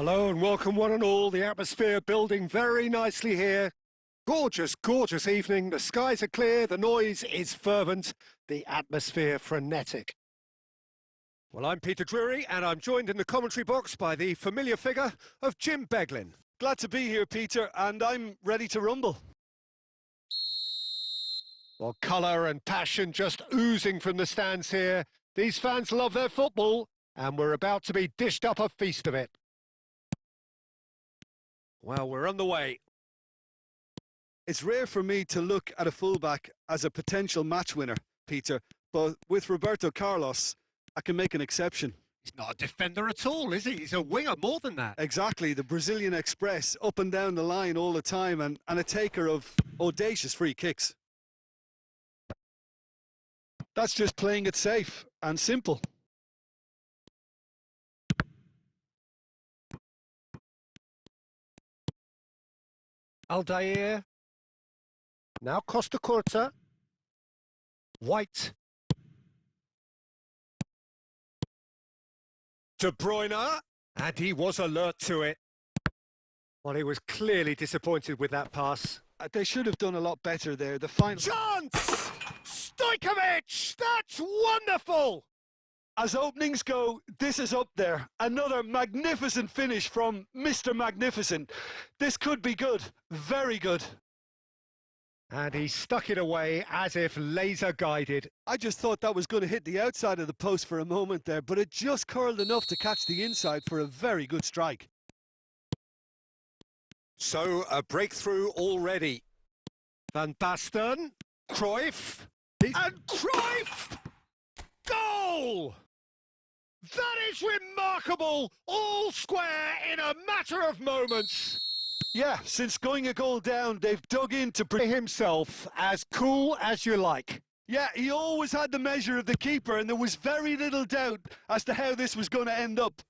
Hello and welcome one and all. The atmosphere building very nicely here. Gorgeous, gorgeous evening. The skies are clear, the noise is fervent, the atmosphere frenetic. Well, I'm Peter Drury and I'm joined in the commentary box by the familiar figure of Jim Beglin. Glad to be here, Peter, and I'm ready to rumble. Well, colour and passion just oozing from the stands here. These fans love their football and we're about to be dished up a feast of it. Well, we're on the way. It's rare for me to look at a fullback as a potential match winner, Peter, but with Roberto Carlos, I can make an exception. He's not a defender at all, is he? He's a winger more than that. Exactly, the Brazilian Express, up and down the line all the time, and a taker of audacious free kicks. That's just playing it safe and simple. Aldair. Now Costa Curta. White. De Bruyne. And he was alert to it. Well, he was clearly disappointed with that pass. They should have done a lot better there. The final Chance! Stojkovic! That's wonderful! As openings go, this is up there. Another magnificent finish from Mr. Magnificent. This could be good. Very good. And he stuck it away as if laser guided. I just thought that was going to hit the outside of the post for a moment there, but it just curled enough to catch the inside for a very good strike. So a breakthrough already. Van Basten, Cruyff, and Cruyff! Goal! That is remarkable! All square in a matter of moments. Yeah, since going a goal down, they've dug in to play Himself as cool as you like. Yeah, he always had the measure of the keeper, and there was very little doubt as to how this was going to end up.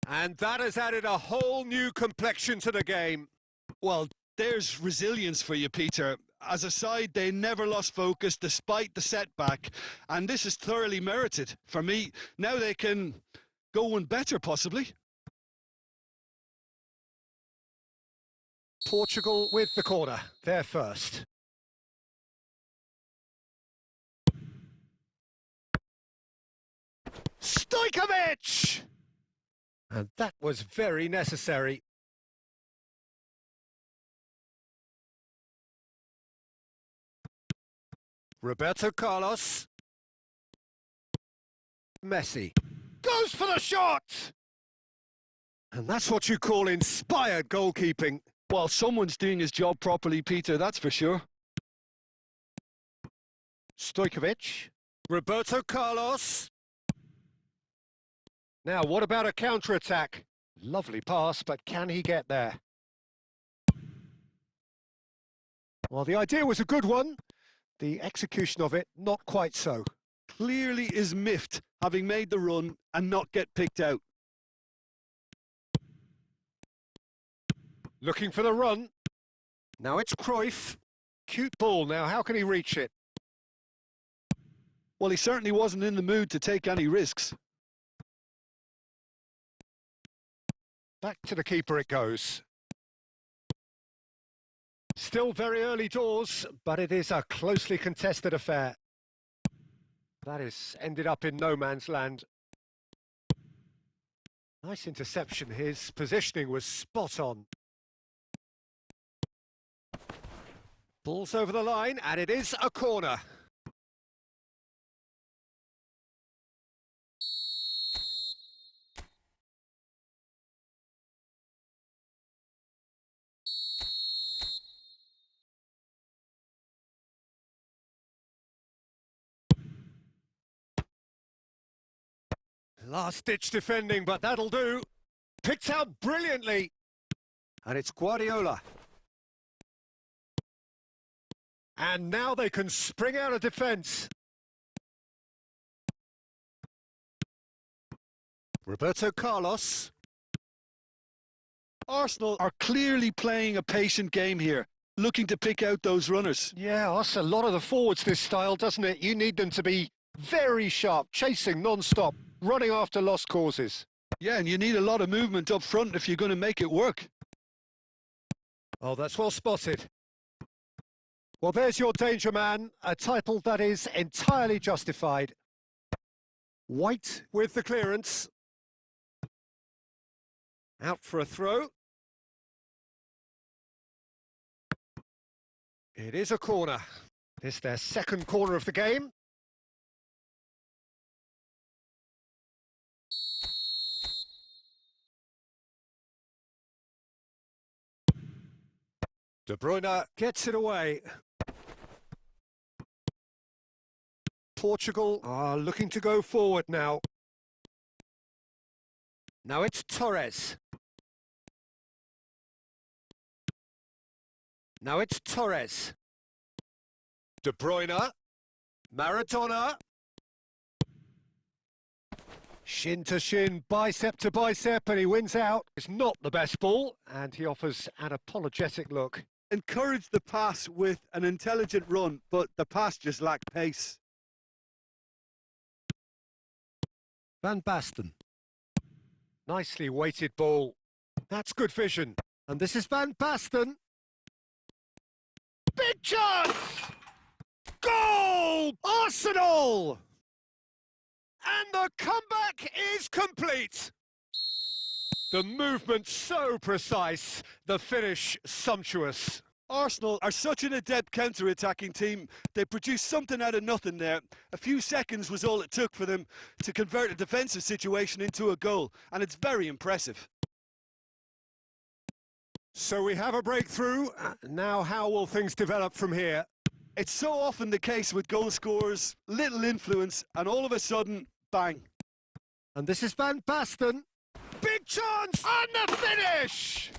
And that has added a whole new complexion to the game. Well, there's resilience for you, Peter. As a side, they never lost focus despite the setback, and this is thoroughly merited. For me, now they can go one better, possibly. Portugal with the corner. They're first. Stojkovic! And that was very necessary. Roberto Carlos. Messi. Goes for the shot! And that's what you call inspired goalkeeping. Well, someone's doing his job properly, Peter, that's for sure. Stojkovic. Roberto Carlos. Now, what about a counter-attack? Lovely pass, but can he get there? Well, the idea was a good one. The execution of it, not quite so. Clearly is miffed, having made the run and not get picked out. Looking for the run. Now it's Cruyff. Cute ball now, how can he reach it? Well, he certainly wasn't in the mood to take any risks. Back to the keeper it goes. Still very early doors, but it is a closely contested affair. That is ended up in no man's land. Nice interception. His positioning was spot on. Ball's over the line, and it is a corner. Last-ditch defending, but that'll do. Picked out brilliantly. And it's Guardiola. And now they can spring out of defence. Roberto Carlos. Arsenal are clearly playing a patient game here, looking to pick out those runners. Yeah, that's a lot of the forwards, this style, doesn't it? You need them to be very sharp, chasing non-stop, running after lost causes. Yeah, and you need a lot of movement up front if you're going to make it work. Oh, that's well spotted. Well, there's your danger man, a title that is entirely justified. White with the clearance. Out for a throw. It is a corner. It's their second corner of the game. De Bruyne gets it away. Portugal are looking to go forward now. Now it's Torres. Now it's Torres. De Bruyne. Maradona. Shin to shin, bicep to bicep, and he wins out. It's not the best ball, and he offers an apologetic look. Encouraged the pass with an intelligent run, but the pass just lacked pace. Van Basten. Nicely weighted ball. That's good vision. And this is Van Basten. Big chance! Goal! Arsenal! And the comeback is complete. The movement so precise, the finish sumptuous. Arsenal are such an adept counter-attacking team. They produced something out of nothing there. A few seconds was all it took for them to convert a defensive situation into a goal, and it's very impressive. So we have a breakthrough. Now how will things develop from here? It's so often the case with goal scorers, little influence, and all of a sudden, bang. And this is Van Basten. Big chance! And the finish!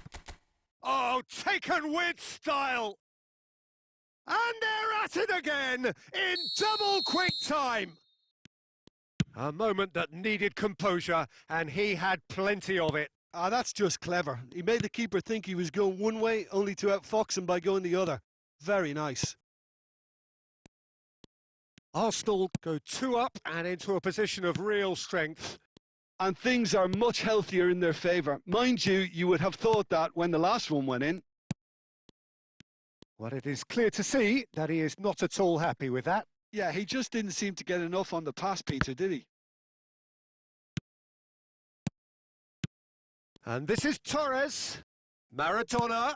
Oh, taken with style. And they're at it again in double quick time. A moment that needed composure, and he had plenty of it. Ah, that's just clever. He made the keeper think he was going one way, only to outfox him by going the other. Very nice. Arsenal go 2 up and into a position of real strength. And things are much healthier in their favour. Mind you, you would have thought that when the last one went in. Well, it is clear to see that he is not at all happy with that. Yeah, he just didn't seem to get enough on the pass, Peter, did he? And this is Torres. Maradona.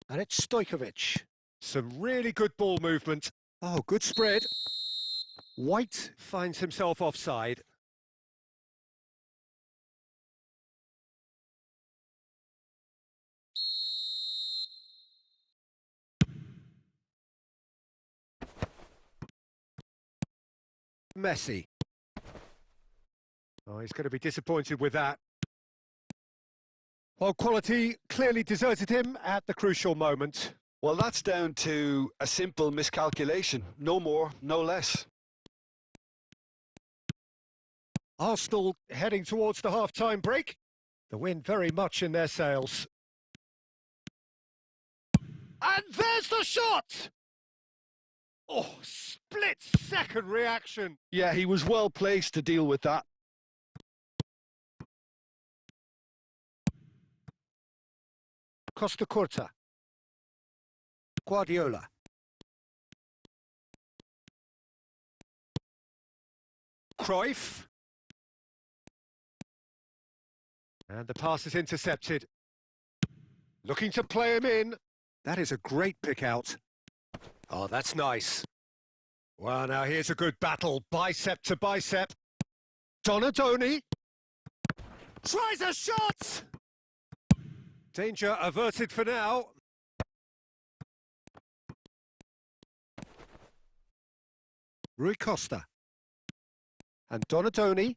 And it's Stojkovic. Some really good ball movement. Oh, good spread. White finds himself offside. Messi. Oh, he's going to be disappointed with that. Well, quality clearly deserted him at the crucial moment. Well, that's down to a simple miscalculation. No more, no less. Arsenal heading towards the half-time break. The wind very much in their sails. And there's the shot! Oh, split-second reaction. Yeah, he was well placed to deal with that. Costa Curta. Guardiola. Cruyff. And the pass is intercepted. Looking to play him in. That is a great pick out. Oh, that's nice. Well, now here's a good battle, bicep to bicep. Donadoni. Tries a shot! Danger averted for now. Rui Costa. And Donadoni.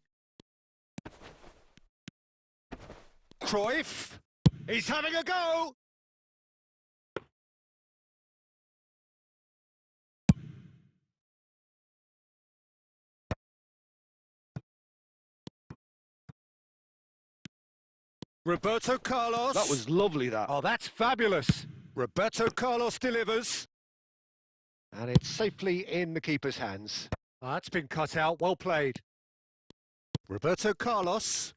Cruyff. He's having a go. Roberto Carlos. That was lovely, that. Oh, that's fabulous. Roberto Carlos delivers. And it's safely in the keeper's hands. Oh, that's been cut out. Well played. Roberto Carlos.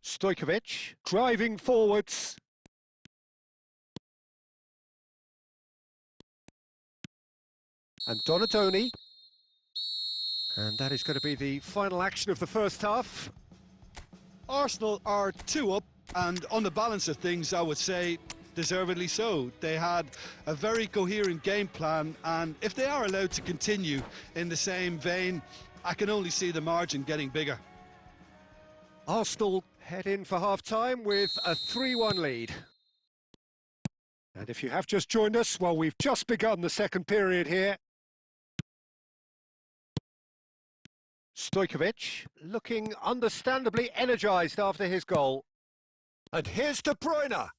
Stojkovic driving forwards. And Donadoni. And that is going to be the final action of the first half. Arsenal are 2 up, and on the balance of things, I would say deservedly so. They had a very coherent game plan, and if they are allowed to continue in the same vein, I can only see the margin getting bigger. Arsenal head in for half-time with a 3-1 lead. And if you have just joined us, well, we've just begun the second period here. Stojkovic looking understandably energised after his goal. And here's De Bruyne.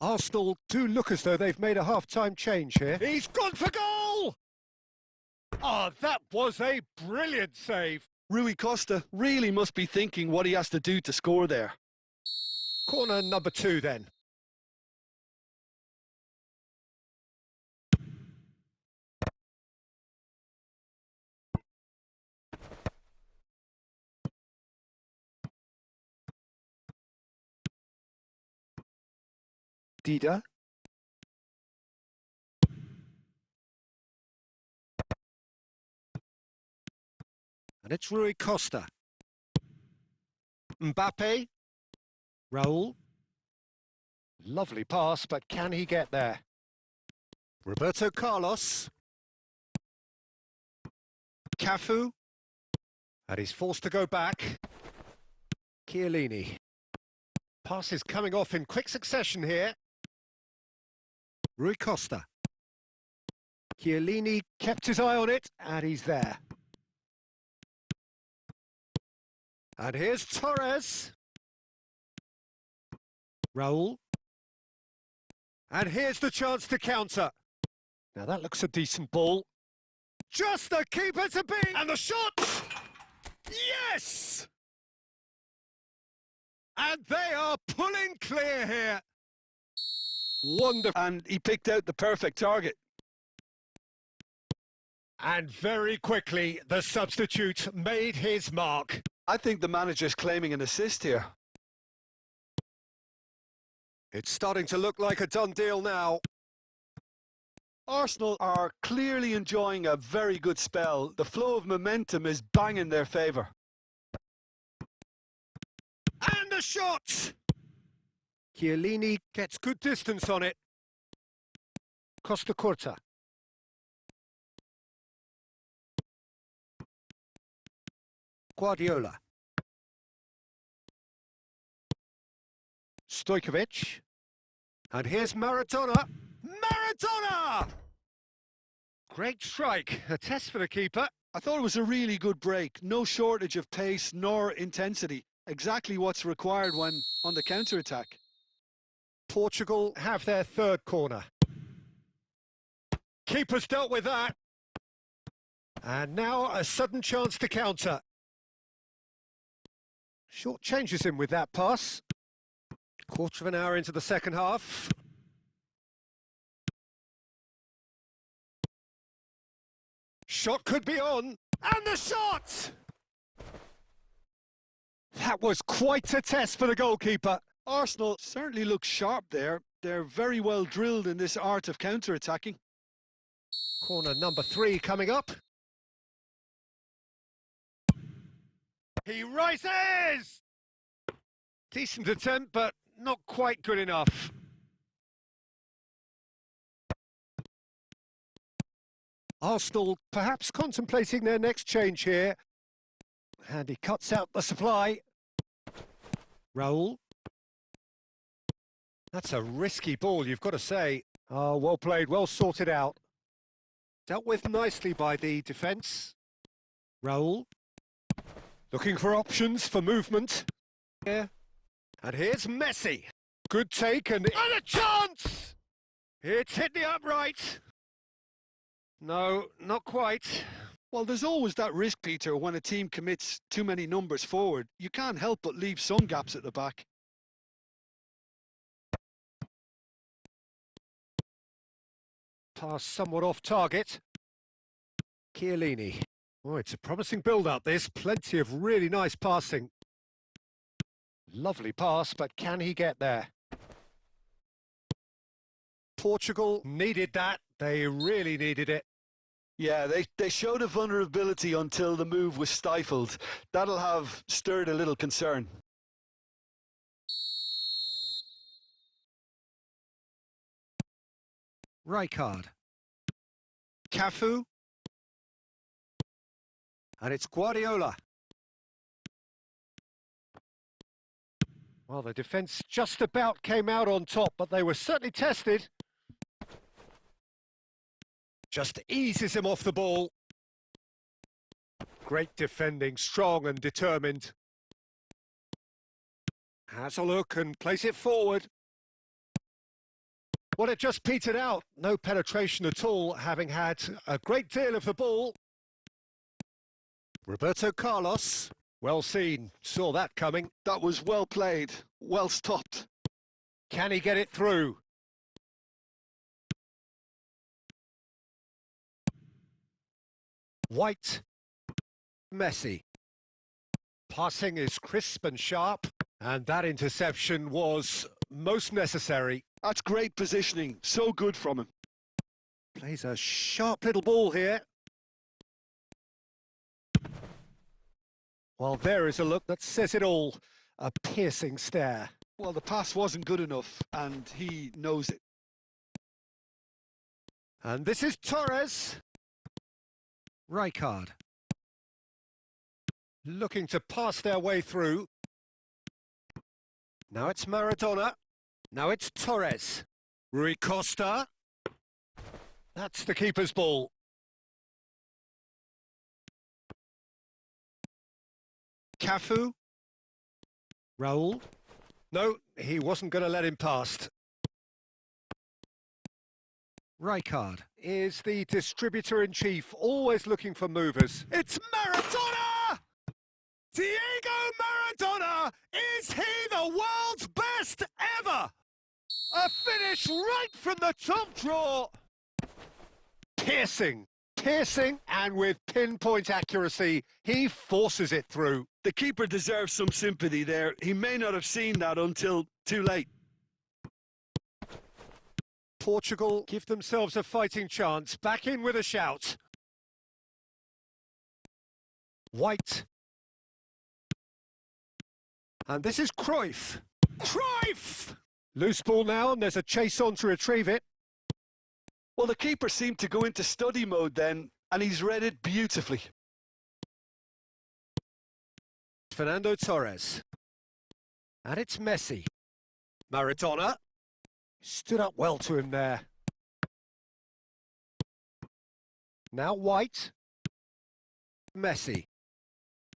Arsenal do look as though they've made a half-time change here. He's gone for goal! Oh, that was a brilliant save. Rui Costa really must be thinking what he has to do to score there. Corner number 2 then. Dida. And it's Rui Costa. Mbappe. Raul. Lovely pass, but can he get there? Roberto Carlos. Cafu. And he's forced to go back. Chiellini. Pass is coming off in quick succession here. Rui Costa. Chiellini kept his eye on it, and he's there. And here's Torres. Raul. And here's the chance to counter. Now that looks a decent ball. Just the keeper to beat! And the shot! Yes! And they are pulling clear here. Wonderful. And he picked out the perfect target. And very quickly, the substitute made his mark. I think the manager's claiming an assist here. It's starting to look like a done deal now. Arsenal are clearly enjoying a very good spell. The flow of momentum is bang in their favour. And the shot! Chiellini gets good distance on it. Costa Curta. Guardiola. Stojkovic. And here's Maradona. Maradona! Great strike. A test for the keeper. I thought it was a really good break. No shortage of pace nor intensity. Exactly what's required when on the counter-attack. Portugal have their third corner. Keeper's dealt with that. And now a sudden chance to counter. Short changes him with that pass. Quarter of an hour into the second half. Shot could be on. And the shot! That was quite a test for the goalkeeper. Arsenal certainly look sharp there. They're very well drilled in this art of counter-attacking. Corner number 3 coming up. He rises! Decent attempt, but not quite good enough. Arsenal perhaps contemplating their next change here. And he cuts out the supply. Raul. That's a risky ball, you've got to say. Oh, well played, well sorted out. Dealt with nicely by the defence. Raul. Looking for options for movement. Yeah. And here's Messi. Good take and a chance! It's hit the upright. No, not quite. Well, there's always that risk, Peter, when a team commits too many numbers forward. You can't help but leave some gaps at the back. Pass somewhat off target. Chiellini. Oh, it's a promising build-up, this. Plenty of really nice passing. Lovely pass, but can he get there? Portugal needed that. They really needed it. Yeah, they showed a vulnerability until the move was stifled. That'll have stirred a little concern. Rijkaard. Cafu. And it's Guardiola. Well, the defence just about came out on top, but they were certainly tested. Just eases him off the ball. Great defending, strong and determined. Has a look and plays it forward. Well, it just petered out. No penetration at all, having had a great deal of the ball. Roberto Carlos, well seen, saw that coming. That was well played, well stopped. Can he get it through? White, Messi. Passing is crisp and sharp, and that interception was most necessary. That's great positioning, so good from him. Plays a sharp little ball here. Well, there is a look that says it all. A piercing stare. Well, the pass wasn't good enough, and he knows it. And this is Torres. Rijkaard. Looking to pass their way through. Now it's Maradona. Now it's Torres. Rui Costa. That's the keeper's ball. Cafu. Raul. No, he wasn't going to let him past. Rijkaard is the distributor-in-chief, always looking for movers. It's Maradona! Diego Maradona! Is he the world's best ever? A finish right from the top draw! Piercing, and with pinpoint accuracy, he forces it through. The keeper deserves some sympathy there. He may not have seen that until too late. Portugal give themselves a fighting chance. Back in with a shout. White. And this is Cruyff. Cruyff! Loose ball now, and there's a chase on to retrieve it. Well, the keeper seemed to go into study mode then, and he's read it beautifully. Fernando Torres. And it's Messi. Maradona. Stood up well to him there. Now White. Messi.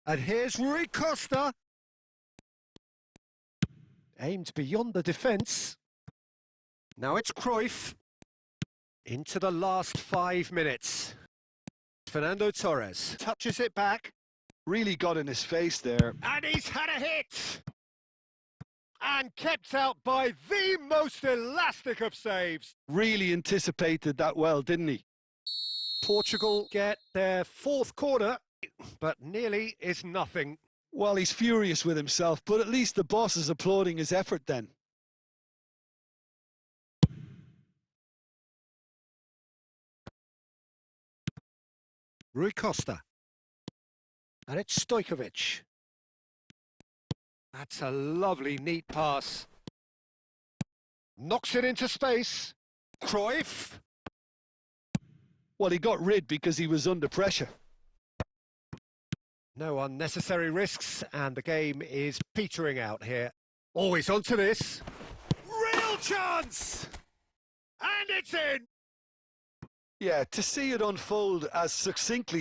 And here's Rui Costa. Aimed beyond the defence. Now it's Cruyff. Into the last 5 minutes. Fernando Torres touches it back. Really got in his face there. And he's had a hit! And kept out by the most elastic of saves. Really anticipated that well, didn't he? Portugal get their 4th corner, but nearly is nothing. Well, he's furious with himself, but at least the boss is applauding his effort then. Rui Costa. And it's Stojkovic. That's a lovely, neat pass. Knocks it into space. Cruyff. Well, he got rid because he was under pressure. No unnecessary risks, and the game is petering out here. Always onto this. Real chance! And it's in! Yeah, to see it unfold as succinctly